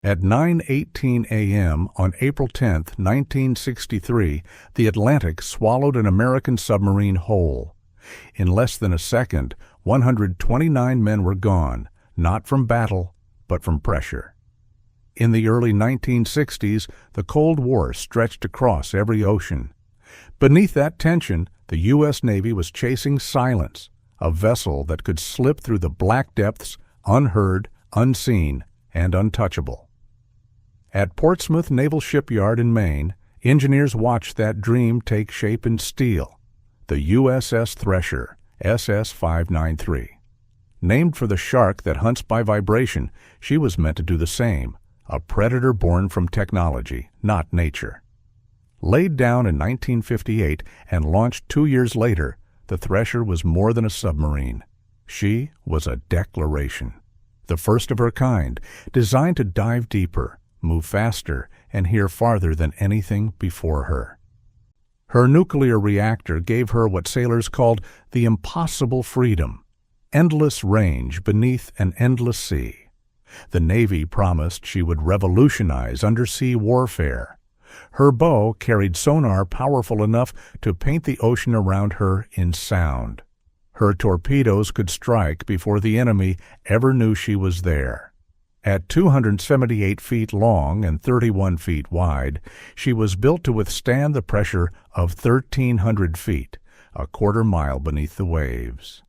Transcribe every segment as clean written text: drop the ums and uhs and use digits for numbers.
At 9:18 a.m. on April 10, 1963, the Atlantic swallowed an American submarine whole. In less than a second, 129 men were gone, not from battle, but from pressure. In the early 1960s, the Cold War stretched across every ocean. Beneath that tension, the U.S. Navy was chasing silence, a vessel that could slip through the black depths unheard, unseen, and untouchable. At Portsmouth Naval Shipyard in Maine, engineers watched that dream take shape in steel, the USS Thresher, SS 593. Named for the shark that hunts by vibration, she was meant to do the same, a predator born from technology, not nature. Laid down in 1958 and launched 2 years later, the Thresher was more than a submarine. She was a declaration, the first of her kind, designed to dive deeper, move faster, and hear farther than anything before her. Her nuclear reactor gave her what sailors called the impossible freedom, endless range beneath an endless sea. The Navy promised she would revolutionize undersea warfare. Her bow carried sonar powerful enough to paint the ocean around her in sound. Her torpedoes could strike before the enemy ever knew she was there. At 278 feet long and 31 feet wide, she was built to withstand the pressure of 1,300 feet, a quarter mile beneath the waves.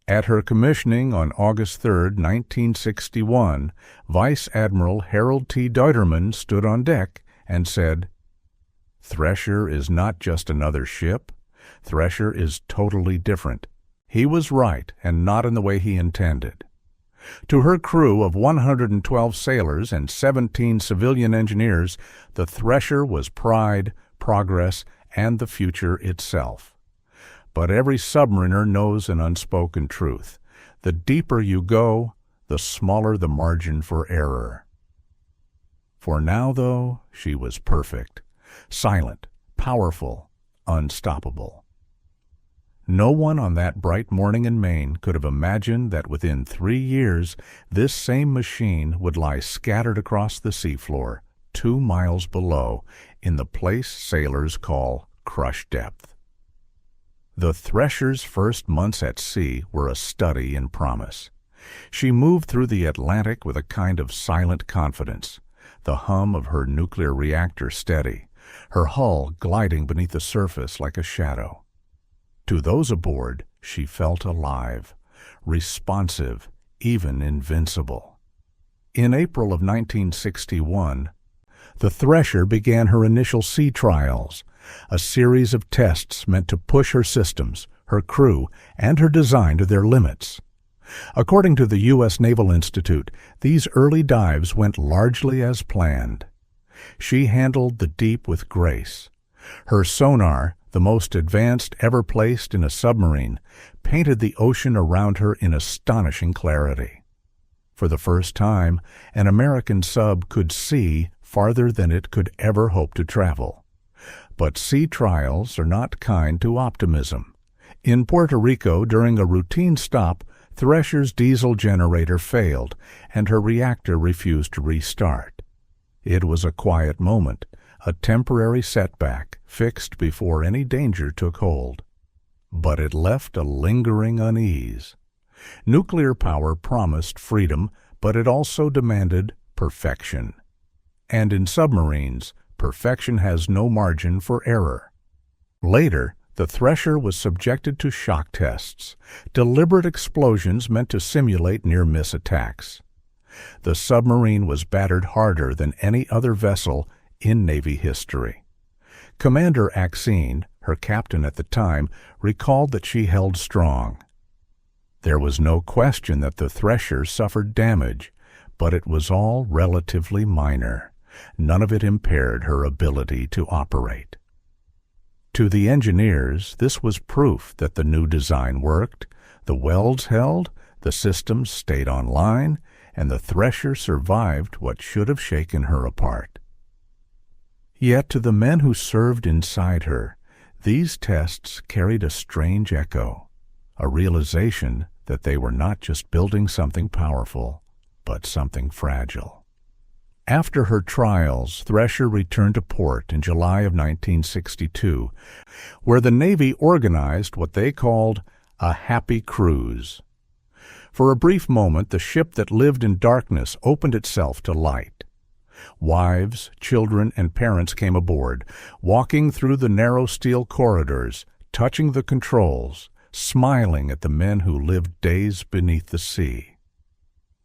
At her commissioning on August 3, 1961, Vice Admiral Harold T. Deuterman stood on deck and said, "Thresher is not just another ship. Thresher is totally different. He was right, and not in the way he intended." To her crew of 112 sailors and 17 civilian engineers, the Thresher was pride, progress, and the future itself. But every submariner knows an unspoken truth. The deeper you go, the smaller the margin for error. For now, though, she was perfect, silent, powerful, unstoppable. No one on that bright morning in Maine could have imagined that within 3 years this same machine would lie scattered across the seafloor, 2 miles below, in the place sailors call crush depth. The Thresher's first months at sea were a study in promise. She moved through the Atlantic with a kind of silent confidence, the hum of her nuclear reactor steady, her hull gliding beneath the surface like a shadow. To those aboard, she felt alive, responsive, even invincible. In April of 1961, the Thresher began her initial sea trials, a series of tests meant to push her systems, her crew, and her design to their limits. According to the U.S. Naval Institute, these early dives went largely as planned. She handled the deep with grace. Her sonar, the most advanced ever placed in a submarine, painted the ocean around her in astonishing clarity. For the first time, an American sub could see farther than it could ever hope to travel. But sea trials are not kind to optimism. In Puerto Rico, during a routine stop, Thresher's diesel generator failed, and her reactor refused to restart. It was a quiet moment, a temporary setback fixed before any danger took hold. But it left a lingering unease. Nuclear power promised freedom, but it also demanded perfection. And in submarines, perfection has no margin for error. Later, the Thresher was subjected to shock tests, deliberate explosions meant to simulate near-miss attacks. The submarine was battered harder than any other vessel in Navy history. Commander Axine, her captain at the time, recalled that she held strong. There was no question that the Thresher suffered damage, but it was all relatively minor. None of it impaired her ability to operate. To the engineers, this was proof that the new design worked, the welds held, the systems stayed online, and the Thresher survived what should have shaken her apart. Yet to the men who served inside her, these tests carried a strange echo, a realization that they were not just building something powerful, but something fragile. After her trials, Thresher returned to port in July of 1962, where the Navy organized what they called a happy cruise. For a brief moment, the ship that lived in darkness opened itself to light. Wives, children, and parents came aboard, walking through the narrow steel corridors, touching the controls, smiling at the men who lived days beneath the sea.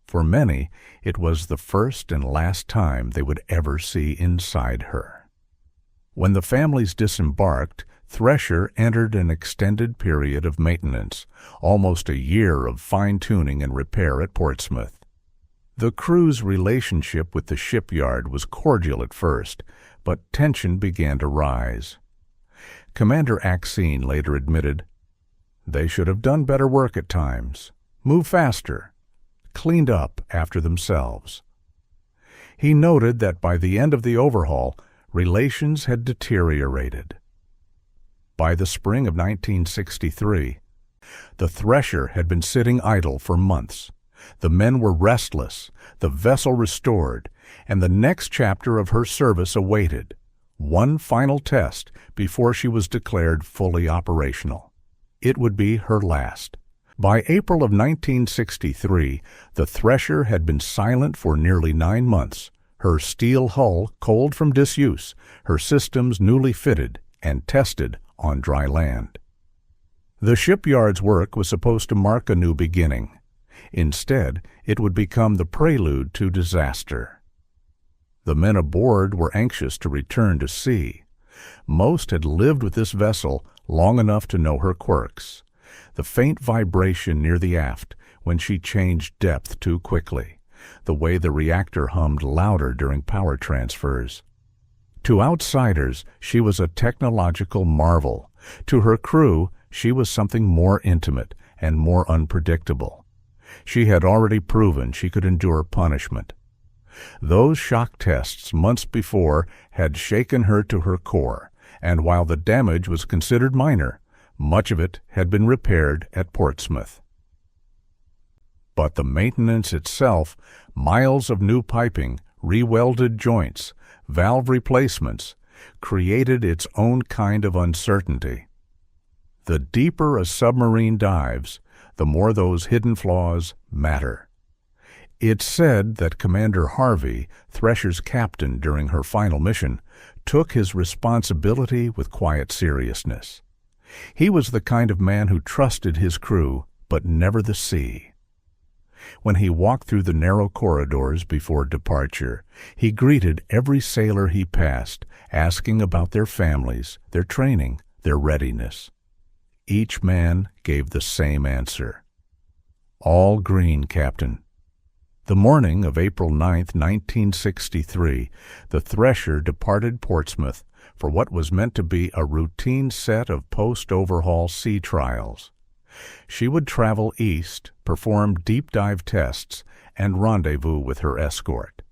For many, it was the first and last time they would ever see inside her. When the families disembarked, Thresher entered an extended period of maintenance, almost a year of fine-tuning and repair at Portsmouth. The crew's relationship with the shipyard was cordial at first, but tension began to rise. Commander Axine later admitted, "They should have done better work at times, moved faster, cleaned up after themselves." He noted that by the end of the overhaul, relations had deteriorated. By the spring of 1963, the Thresher had been sitting idle for months. The men were restless, the vessel restored, and the next chapter of her service awaited, one final test before she was declared fully operational. It would be her last. By April of 1963, the Thresher had been silent for nearly 9 months, her steel hull cold from disuse, her systems newly fitted and tested on dry land. The shipyard's work was supposed to mark a new beginning. Instead, it would become the prelude to disaster. The men aboard were anxious to return to sea. Most had lived with this vessel long enough to know her quirks. The faint vibration near the aft when she changed depth too quickly, the way the reactor hummed louder during power transfers. To outsiders, she was a technological marvel. To her crew, she was something more intimate and more unpredictable. She had already proven she could endure punishment. Those shock tests months before had shaken her to her core, and while the damage was considered minor, much of it had been repaired at Portsmouth. But the maintenance itself, miles of new piping, re-welded joints, valve replacements, created its own kind of uncertainty. The deeper a submarine dives, the more those hidden flaws matter. It's said that Commander Harvey, Thresher's captain during her final mission, took his responsibility with quiet seriousness. He was the kind of man who trusted his crew, but never the sea. When he walked through the narrow corridors before departure, he greeted every sailor he passed, asking about their families, their training, their readiness. Each man gave the same answer. "All green, Captain." The morning of April 9, 1963, the Thresher departed Portsmouth for what was meant to be a routine set of post-overhaul sea trials. She would travel east, perform deep-dive tests, and rendezvous with her escort,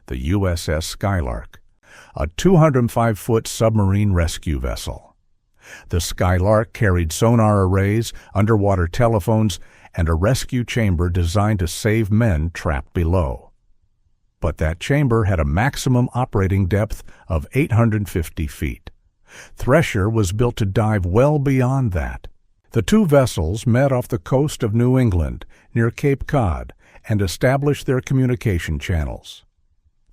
the USS Skylark, a 205-foot submarine rescue vessel. The Skylark carried sonar arrays, underwater telephones, and a rescue chamber designed to save men trapped below. But that chamber had a maximum operating depth of 850 feet. Thresher was built to dive well beyond that. The two vessels met off the coast of New England, near Cape Cod, and established their communication channels.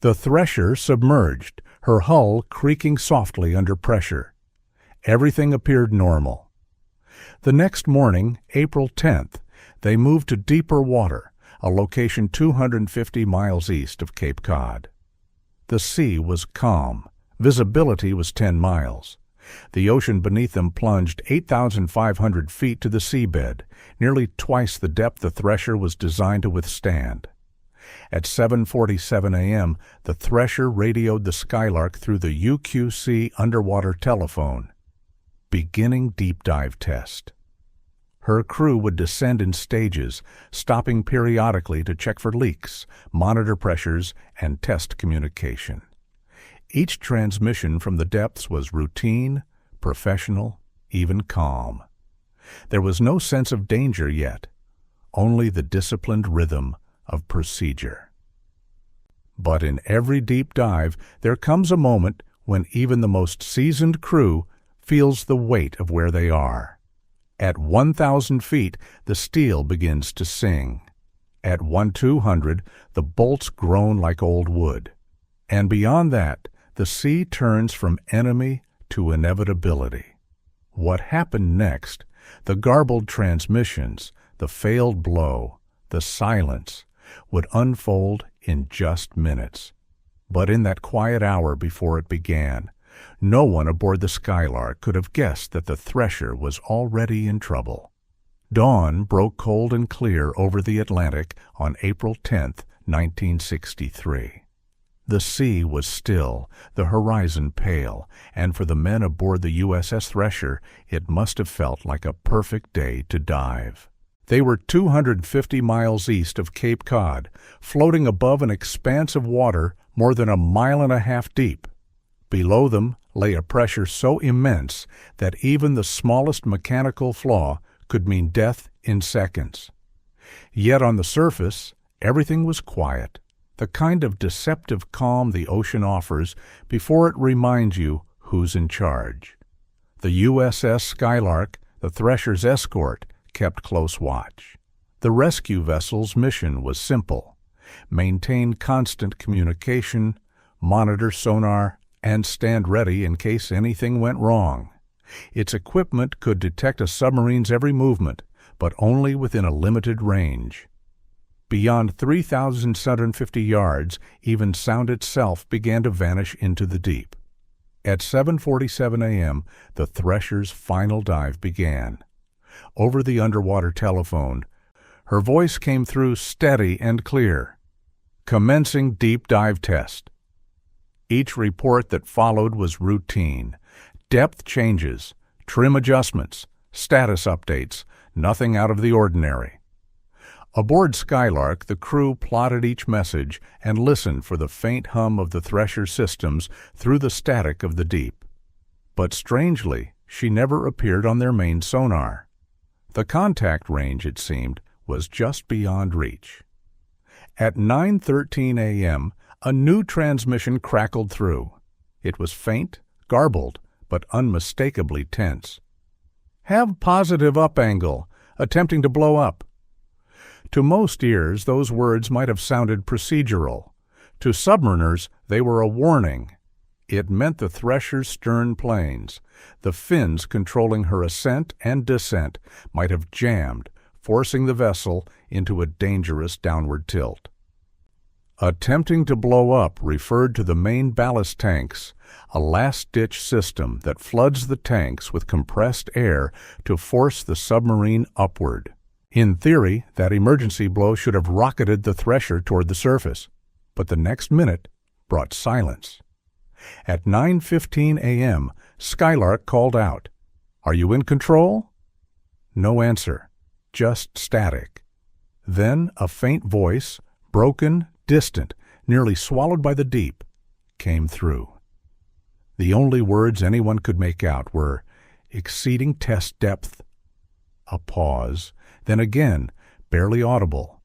The Thresher submerged, her hull creaking softly under pressure. Everything appeared normal. The next morning, April 10th, they moved to deeper water, a location 250 miles east of Cape Cod. The sea was calm. Visibility was 10 miles. The ocean beneath them plunged 8,500 feet to the seabed, nearly twice the depth the Thresher was designed to withstand. At 7:47 a.m., the Thresher radioed the Skylark through the UQC underwater telephone. Beginning deep dive test. Her crew would descend in stages, stopping periodically to check for leaks, monitor pressures, and test communication. Each transmission from the depths was routine, professional, even calm. There was no sense of danger yet, only the disciplined rhythm of procedure. But in every deep dive, there comes a moment when even the most seasoned crew feels the weight of where they are. At 1,000 feet, the steel begins to sing. At 1,200, the bolts groan like old wood. And beyond that, the sea turns from enemy to inevitability. What happened next, the garbled transmissions, the failed blow, the silence, would unfold in just minutes. But in that quiet hour before it began, no one aboard the Skylark could have guessed that the Thresher was already in trouble. Dawn broke cold and clear over the Atlantic on April 10, 1963. The sea was still, the horizon pale, and for the men aboard the USS Thresher, it must have felt like a perfect day to dive. They were 250 miles east of Cape Cod, floating above an expanse of water more than 1.5 miles deep. Below them lay a pressure so immense that even the smallest mechanical flaw could mean death in seconds. Yet on the surface, everything was quiet, the kind of deceptive calm the ocean offers before it reminds you who's in charge. The USS Skylark, the Thresher's escort, kept close watch. The rescue vessel's mission was simple: maintain constant communication, monitor sonar, and stand ready in case anything went wrong. Its equipment could detect a submarine's every movement, but only within a limited range. Beyond 3,750 yards, even sound itself began to vanish into the deep. At 7:47 a.m., the Thresher's final dive began. Over the underwater telephone, her voice came through steady and clear. Commencing deep dive test. Each report that followed was routine. Depth changes, trim adjustments, status updates, nothing out of the ordinary. Aboard Skylark, the crew plotted each message and listened for the faint hum of the Thresher systems through the static of the deep. But strangely, she never appeared on their main sonar. The contact range, it seemed, was just beyond reach. At 9:13 a.m., a new transmission crackled through. It was faint, garbled, but unmistakably tense. "Have positive up angle, attempting to blow up." To most ears, those words might have sounded procedural. To submariners, they were a warning. It meant the Thresher's stern planes, the fins controlling her ascent and descent, might have jammed, forcing the vessel into a dangerous downward tilt. Attempting to blow up referred to the main ballast tanks, a last-ditch system that floods the tanks with compressed air to force the submarine upward. In theory, that emergency blow should have rocketed the Thresher toward the surface, but the next minute brought silence. At 9:15 a.m., Skylark called out, "Are you in control?" No answer, just static. Then a faint voice, broken, distant, nearly swallowed by the deep, came through. The only words anyone could make out were, "Exceeding test depth." A pause, then again, barely audible.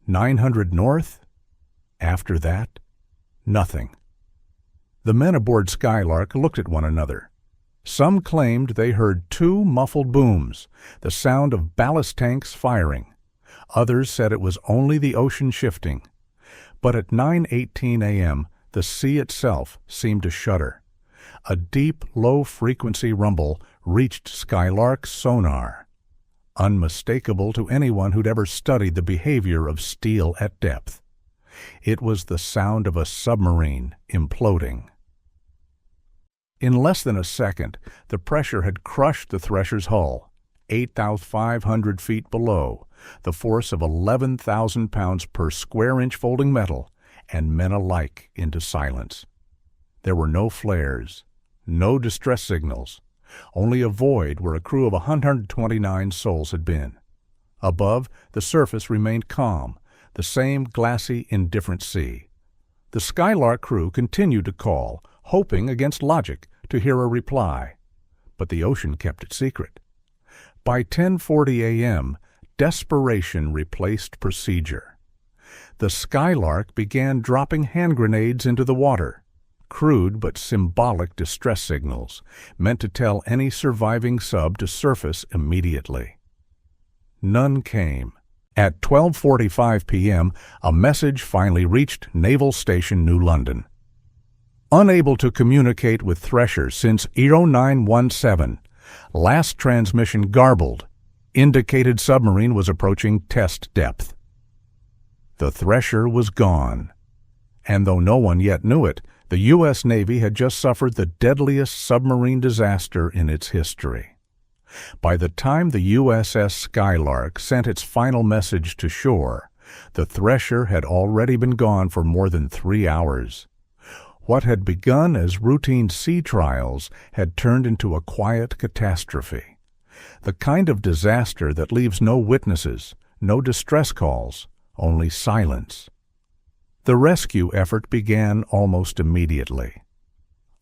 900 north? After that, nothing. The men aboard Skylark looked at one another. Some claimed they heard 2 muffled booms, the sound of ballast tanks firing. Others said it was only the ocean shifting. But at 9:18 a.m., the sea itself seemed to shudder. A deep, low-frequency rumble reached Skylark's sonar. Unmistakable to anyone who'd ever studied the behavior of steel at depth. It was the sound of a submarine imploding. In less than a second, the pressure had crushed the Thresher's hull, 8,500 feet below, the force of 11,000 pounds per square inch folding metal, and men alike into silence. There were no flares, no distress signals, only a void where a crew of 129 souls had been. Above, the surface remained calm, the same glassy, indifferent sea. The Skylark crew continued to call, hoping against logic to hear a reply, but the ocean kept it secret. By 10:40 a.m., desperation replaced procedure. The Skylark began dropping hand grenades into the water, crude but symbolic distress signals meant to tell any surviving sub to surface immediately. None came. At 12:45 p.m., a message finally reached Naval Station New London. Unable to communicate with Thresher since 0917, last transmission garbled, indicated submarine was approaching test depth. The Thresher was gone, and though no one yet knew it, the U.S. Navy had just suffered the deadliest submarine disaster in its history. By the time the USS Skylark sent its final message to shore, the Thresher had already been gone for more than 3 hours. What had begun as routine sea trials had turned into a quiet catastrophe, the kind of disaster that leaves no witnesses, no distress calls, only silence. The rescue effort began almost immediately.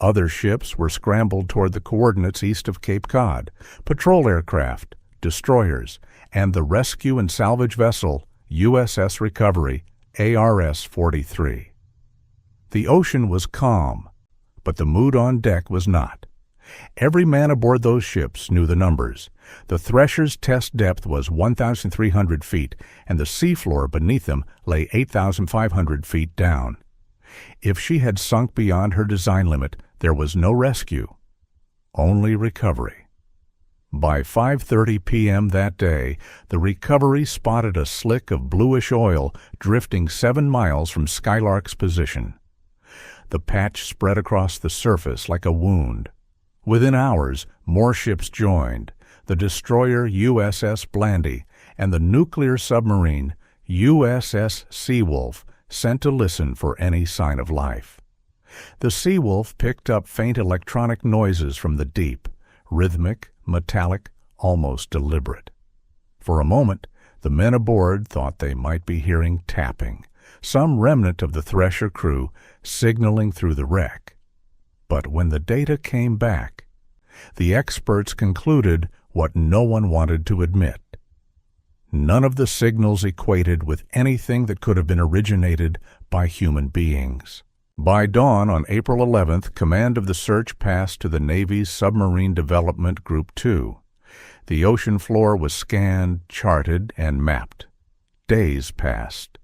Other ships were scrambled toward the coordinates east of Cape Cod, patrol aircraft, destroyers, and the rescue and salvage vessel USS Recovery, ARS-43. The ocean was calm, but the mood on deck was not. Every man aboard those ships knew the numbers. The Thresher's test depth was 1,300 feet, and the seafloor beneath them lay 8,500 feet down. If she had sunk beyond her design limit, there was no rescue, only recovery. By 5:30 p.m. that day, the Recovery spotted a slick of bluish oil drifting 7 miles from Skylark's position. The patch spread across the surface like a wound. Within hours, more ships joined, the destroyer USS Blandy and the nuclear submarine USS Seawolf, sent to listen for any sign of life. The Seawolf picked up faint electronic noises from the deep, rhythmic, metallic, almost deliberate. For a moment, the men aboard thought they might be hearing tapping, some remnant of the Thresher crew signaling through the wreck. But when the data came back, the experts concluded what no one wanted to admit. None of the signals equated with anything that could have been originated by human beings. By dawn on April 11th, command of the search passed to the Navy's Submarine Development Group 2. The ocean floor was scanned, charted, and mapped. Days passed.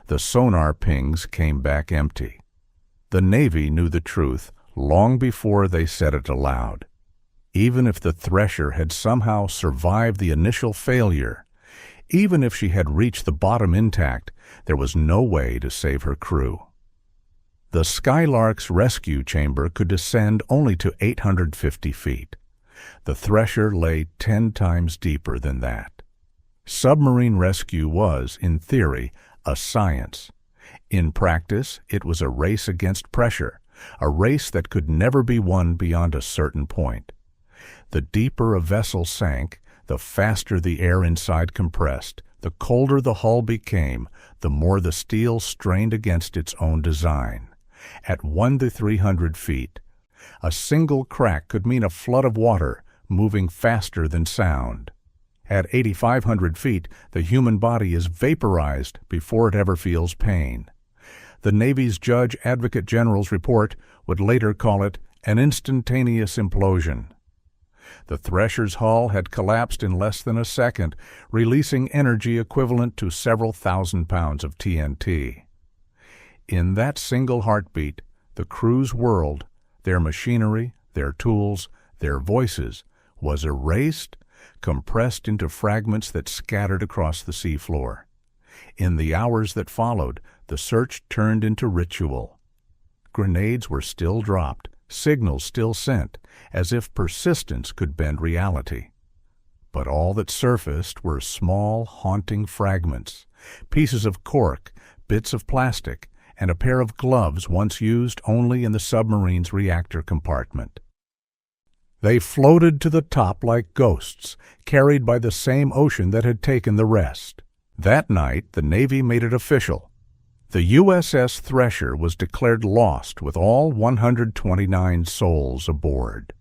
The sonar pings came back empty. The Navy knew the truth long before they said it aloud. Even if the Thresher had somehow survived the initial failure, even if she had reached the bottom intact, there was no way to save her crew. The Skylark's rescue chamber could descend only to 850 feet. The Thresher lay 10 times deeper than that. Submarine rescue was, in theory, a science. In practice, it was a race against pressure, a race that could never be won beyond a certain point. The deeper a vessel sank, the faster the air inside compressed, the colder the hull became, the more the steel strained against its own design. At 1 to 300 feet, a single crack could mean a flood of water moving faster than sound. At 8,500 feet, the human body is vaporized before it ever feels pain. The Navy's Judge Advocate General's report would later call it an instantaneous implosion. The Thresher's hull had collapsed in less than a second, releasing energy equivalent to several thousand pounds of TNT. In that single heartbeat, the crew's world, their machinery, their tools, their voices, was erased, compressed into fragments that scattered across the seafloor. In the hours that followed, the search turned into ritual. Grenades were still dropped, signals still sent, as if persistence could bend reality. But all that surfaced were small, haunting fragments, pieces of cork, bits of plastic, and a pair of gloves once used only in the submarine's reactor compartment. They floated to the top like ghosts, carried by the same ocean that had taken the rest. That night, the Navy made it official. The USS Thresher was declared lost with all 129 souls aboard.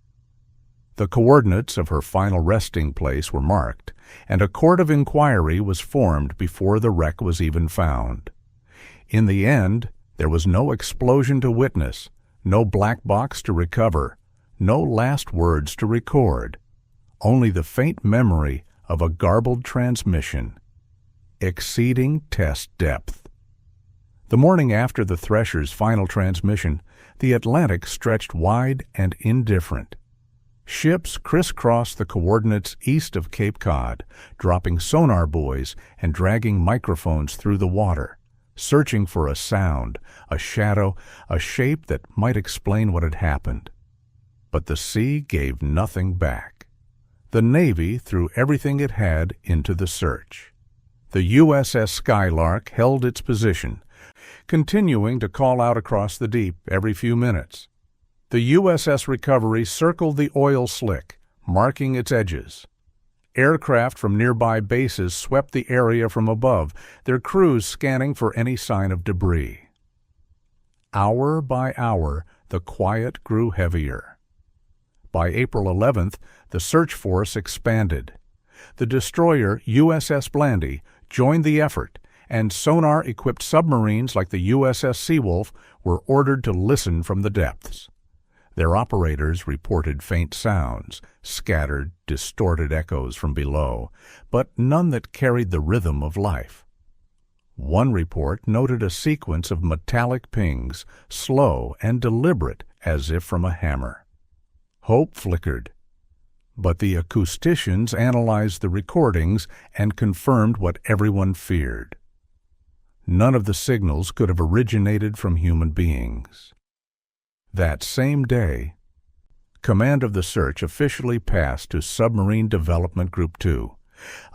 The coordinates of her final resting place were marked, and a court of inquiry was formed before the wreck was even found. In the end, there was no explosion to witness, no black box to recover, no last words to record, only the faint memory of a garbled transmission, exceeding test depth. The morning after the Thresher's final transmission, the Atlantic stretched wide and indifferent. Ships crisscrossed the coordinates east of Cape Cod, dropping sonar buoys and dragging microphones through the water, searching for a sound, a shadow, a shape that might explain what had happened. But the sea gave nothing back. The Navy threw everything it had into the search. The USS Skylark held its position, continuing to call out across the deep every few minutes. The USS Recovery circled the oil slick, marking its edges. Aircraft from nearby bases swept the area from above, their crews scanning for any sign of debris. Hour by hour, the quiet grew heavier. By April 11th, the search force expanded. The destroyer USS Blandy joined the effort, and sonar-equipped submarines like the USS Seawolf were ordered to listen from the depths. Their operators reported faint sounds, scattered, distorted echoes from below, but none that carried the rhythm of life. One report noted a sequence of metallic pings, slow and deliberate as if from a hammer. Hope flickered. But the acousticians analyzed the recordings and confirmed what everyone feared. None of the signals could have originated from human beings. That same day, command of the search officially passed to Submarine Development Group 2,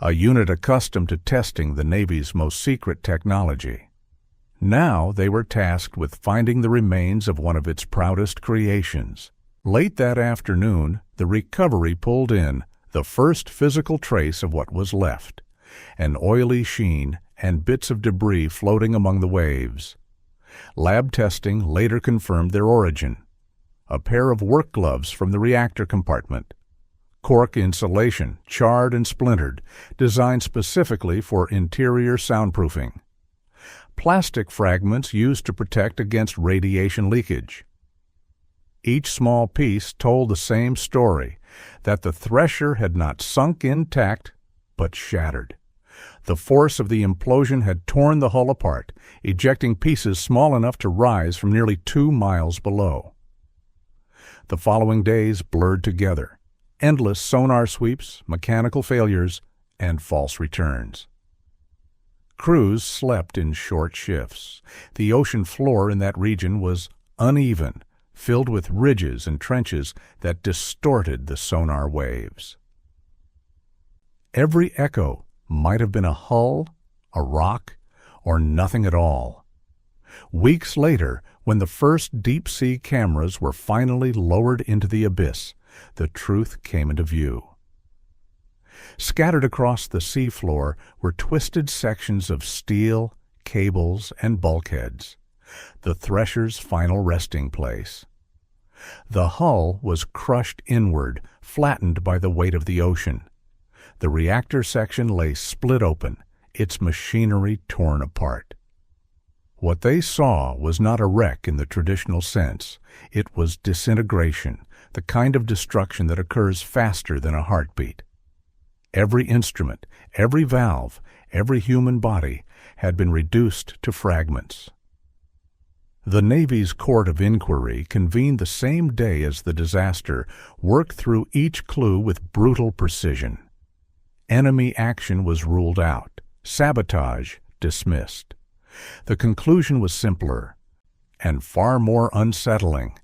a unit accustomed to testing the Navy's most secret technology. Now they were tasked with finding the remains of one of its proudest creations. Late that afternoon, the Recovery pulled in, the first physical trace of what was left, an oily sheen and bits of debris floating among the waves. Lab testing later confirmed their origin. A pair of work gloves from the reactor compartment. Cork insulation, charred and splintered, designed specifically for interior soundproofing. Plastic fragments used to protect against radiation leakage. Each small piece told the same story, that the Thresher had not sunk intact, but shattered. The force of the implosion had torn the hull apart, ejecting pieces small enough to rise from nearly 2 miles below. The following days blurred together. Endless sonar sweeps, mechanical failures, and false returns. Crews slept in short shifts. The ocean floor in that region was uneven, filled with ridges and trenches that distorted the sonar waves. Every echo might have been a hull, a rock, or nothing at all. Weeks later, when the first deep-sea cameras were finally lowered into the abyss, the truth came into view. Scattered across the seafloor were twisted sections of steel, cables, and bulkheads, the Thresher's final resting place. The hull was crushed inward, flattened by the weight of the ocean. The reactor section lay split open, its machinery torn apart. What they saw was not a wreck in the traditional sense. It was disintegration, the kind of destruction that occurs faster than a heartbeat. Every instrument, every valve, every human body had been reduced to fragments. The Navy's Court of Inquiry, convened the same day as the disaster, worked through each clue with brutal precision. Enemy action was ruled out, sabotage dismissed. The conclusion was simpler and far more unsettling.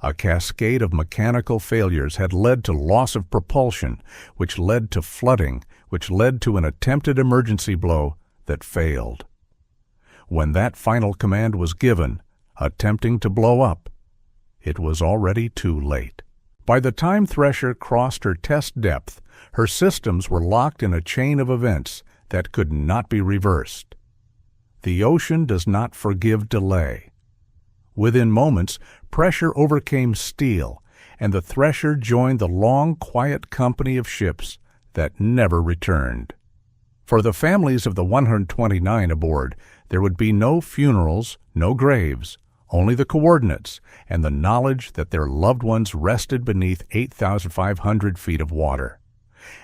A cascade of mechanical failures had led to loss of propulsion, which led to flooding, which led to an attempted emergency blow that failed. When that final command was given, attempting to blow up, it was already too late. By the time Thresher crossed her test depth, her systems were locked in a chain of events that could not be reversed. The ocean does not forgive delay. Within moments, pressure overcame steel, and the Thresher joined the long, quiet company of ships that never returned. For the families of the 129 aboard, there would be no funerals, no graves, only the coordinates and the knowledge that their loved ones rested beneath 8,500 feet of water.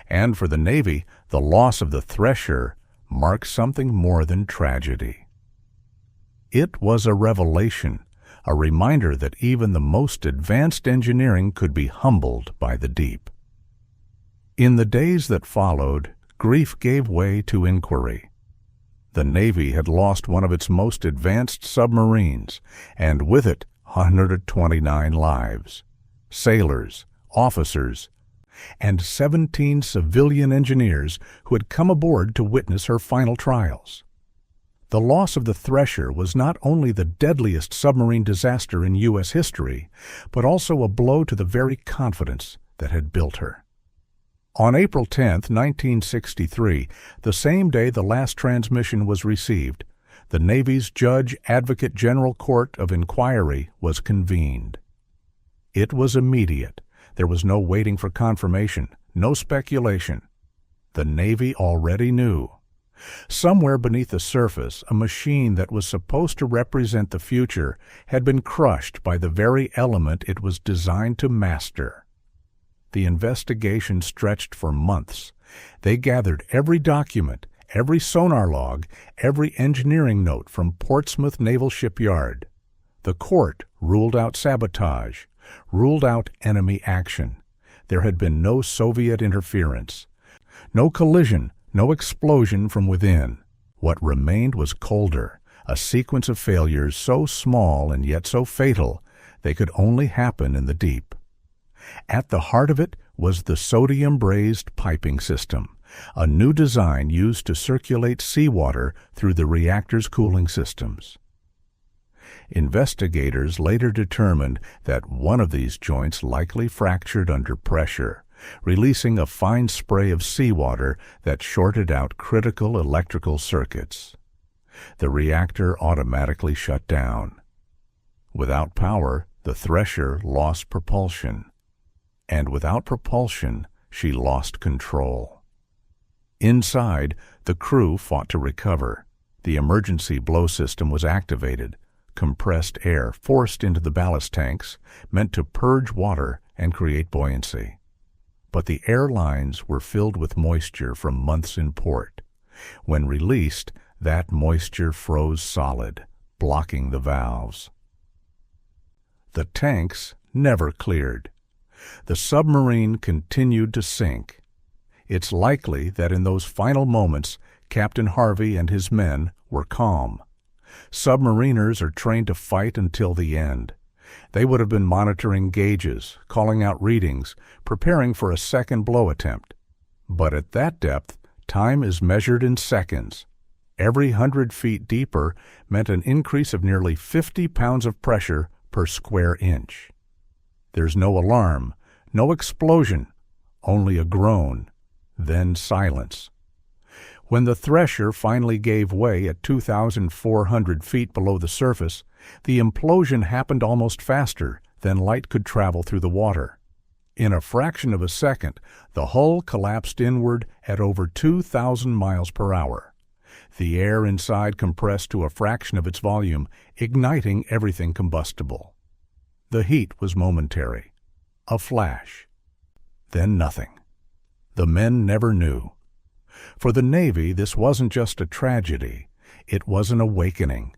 And for the Navy, the loss of the Thresher marked something more than tragedy. It was a revelation, a reminder that even the most advanced engineering could be humbled by the deep. In the days that followed, grief gave way to inquiry. The Navy had lost one of its most advanced submarines, and with it 129 lives, sailors, officers, and 17 civilian engineers who had come aboard to witness her final trials. The loss of the Thresher was not only the deadliest submarine disaster in U.S. history, but also a blow to the very confidence that had built her. On April 10, 1963, the same day the last transmission was received, the Navy's Judge Advocate General Court of Inquiry was convened. It was immediate. There was no waiting for confirmation, no speculation. The Navy already knew. Somewhere beneath the surface, a machine that was supposed to represent the future had been crushed by the very element it was designed to master. The investigation stretched for months. They gathered every document, every sonar log, every engineering note from Portsmouth Naval Shipyard. The court ruled out sabotage, ruled out enemy action. There had been no Soviet interference, no collision, no explosion from within. What remained was colder, a sequence of failures so small and yet so fatal they could only happen in the deep. At the heart of it was the sodium-brazed piping system, a new design used to circulate seawater through the reactor's cooling systems. Investigators later determined that one of these joints likely fractured under pressure, releasing a fine spray of seawater that shorted out critical electrical circuits. The reactor automatically shut down. Without power, the Thresher lost propulsion. And without propulsion, she lost control. Inside, the crew fought to recover. The emergency blow system was activated. Compressed air forced into the ballast tanks, meant to purge water and create buoyancy. But the air lines were filled with moisture from months in port. When released, that moisture froze solid, blocking the valves. The tanks never cleared. The submarine continued to sink. It's likely that in those final moments, Captain Harvey and his men were calm. Submariners are trained to fight until the end. They would have been monitoring gauges, calling out readings, preparing for a second blow attempt. But at that depth, time is measured in seconds. Every 100 feet deeper meant an increase of nearly 50 pounds of pressure per square inch. There's no alarm, no explosion, only a groan, then silence. When the Thresher finally gave way at 2,400 feet below the surface, the implosion happened almost faster than light could travel through the water. In a fraction of a second, the hull collapsed inward at over 2,000 miles per hour. The air inside compressed to a fraction of its volume, igniting everything combustible. The heat was momentary. A flash. Then nothing. The men never knew. For the Navy, this wasn't just a tragedy. It was an awakening.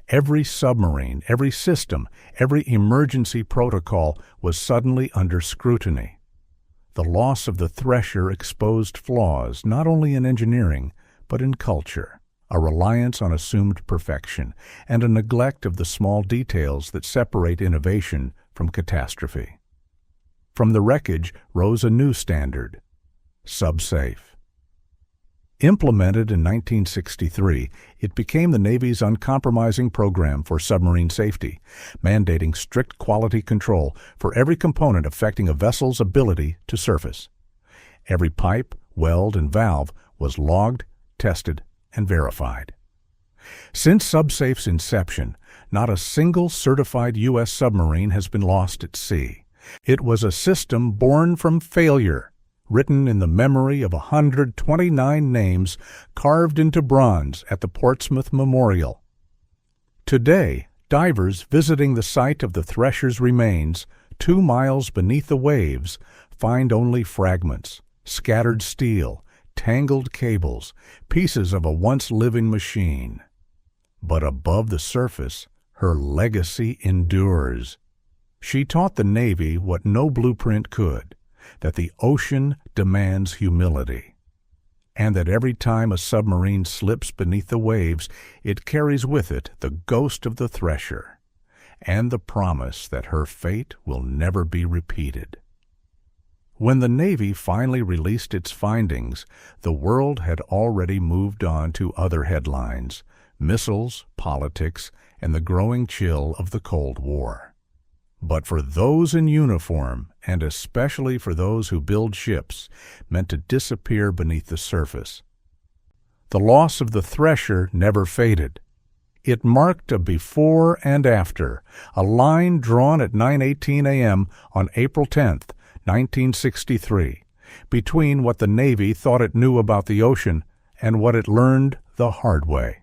Every submarine, every system, every emergency protocol was suddenly under scrutiny. The loss of the Thresher exposed flaws not only in engineering, but in culture, a reliance on assumed perfection, and a neglect of the small details that separate innovation from catastrophe. From the wreckage rose a new standard: SubSafe. Implemented in 1963, it became the Navy's uncompromising program for submarine safety, mandating strict quality control for every component affecting a vessel's ability to surface. Every pipe, weld, and valve was logged, tested, and verified. Since SubSafe's inception, not a single certified U.S. submarine has been lost at sea. It was a system born from failure, written in the memory of 129 names carved into bronze at the Portsmouth Memorial. Today, divers visiting the site of the Thresher's remains, 2 miles beneath the waves, find only fragments, scattered steel, tangled cables, pieces of a once-living machine. But above the surface, her legacy endures. She taught the Navy what no blueprint could, that the ocean demands humility, and that every time a submarine slips beneath the waves, it carries with it the ghost of the Thresher, and the promise that her fate will never be repeated. When the Navy finally released its findings, the world had already moved on to other headlines: missiles, politics, and the growing chill of the Cold War. But for those in uniform, and especially for those who build ships, meant to disappear beneath the surface. The loss of the Thresher never faded. It marked a before and after, a line drawn at 9:18 a.m. on April 10th, 1963, between what the Navy thought it knew about the ocean and what it learned the hard way.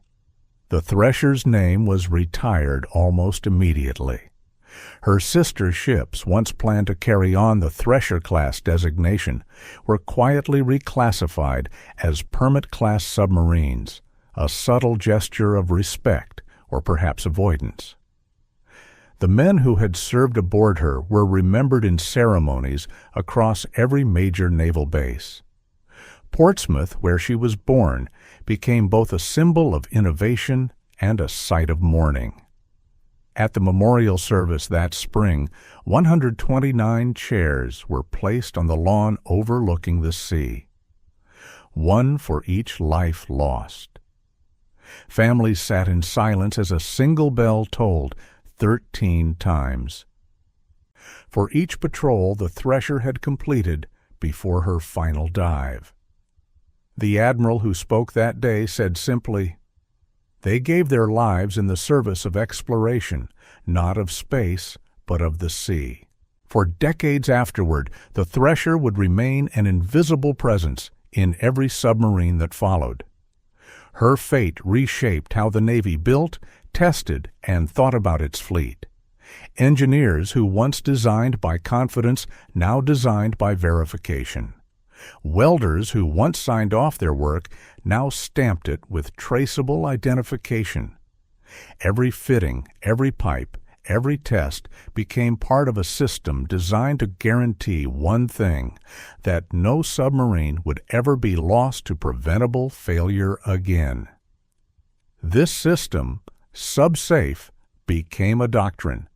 The Thresher's name was retired almost immediately. Her sister ships, once planned to carry on the Thresher-class designation, were quietly reclassified as Permit-class submarines, a subtle gesture of respect or perhaps avoidance. The men who had served aboard her were remembered in ceremonies across every major naval base. Portsmouth, where she was born, became both a symbol of innovation and a site of mourning. At the memorial service that spring, 129 chairs were placed on the lawn overlooking the sea, one for each life lost. Families sat in silence as a single bell tolled 13 times. For each patrol the Thresher had completed before her final dive. The admiral who spoke that day said simply, "They gave their lives in the service of exploration, not of space, but of the sea." For decades afterward, the Thresher would remain an invisible presence in every submarine that followed. Her fate reshaped how the Navy built, tested, and thought about its fleet. Engineers who once designed by confidence now designed by verification. Welders who once signed off their work now stamped it with traceable identification. Every fitting, every pipe, every test became part of a system designed to guarantee one thing: that no submarine would ever be lost to preventable failure again. This system, SubSafe, became a doctrine.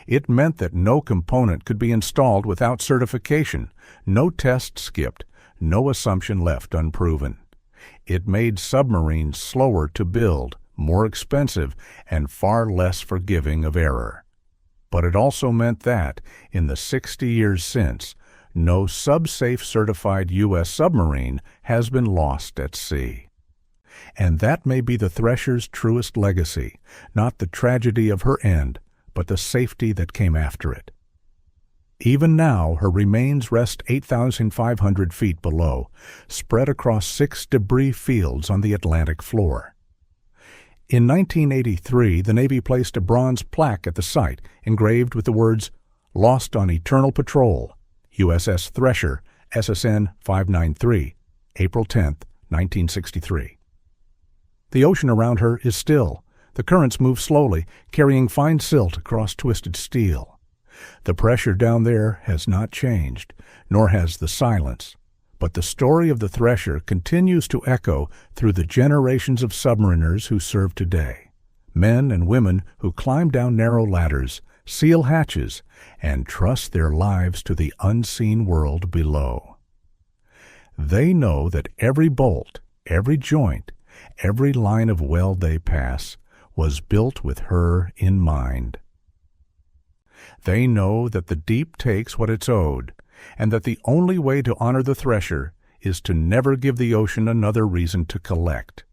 It meant that no component could be installed without certification, no test skipped, no assumption left unproven. It made submarines slower to build, more expensive, and far less forgiving of error. But it also meant that, in the 60 years since, no SubSafe certified U.S. submarine has been lost at sea. And that may be the Thresher's truest legacy, not the tragedy of her end, but the safety that came after it. Even now, her remains rest 8,500 feet below, spread across 6 debris fields on the Atlantic floor. In 1983, the Navy placed a bronze plaque at the site, engraved with the words, "Lost on Eternal Patrol, USS Thresher, SSN 593, April 10, 1963. The ocean around her is still. The currents move slowly, carrying fine silt across twisted steel. The pressure down there has not changed, nor has the silence, but the story of the Thresher continues to echo through the generations of submariners who serve today, men and women who climb down narrow ladders, seal hatches, and trust their lives to the unseen world below. They know that every bolt, every joint, every line of weld they pass was built with her in mind. They know that the deep takes what it's owed, and that the only way to honor the Thresher is to never give the ocean another reason to collect.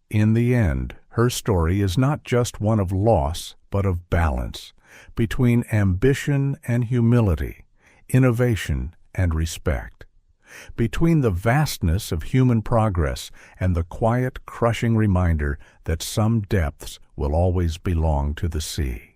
In the end, her story is not just one of loss, but of balance, between ambition and humility, innovation and respect. between the vastness of human progress and the quiet, crushing reminder that some depths will always belong to the sea.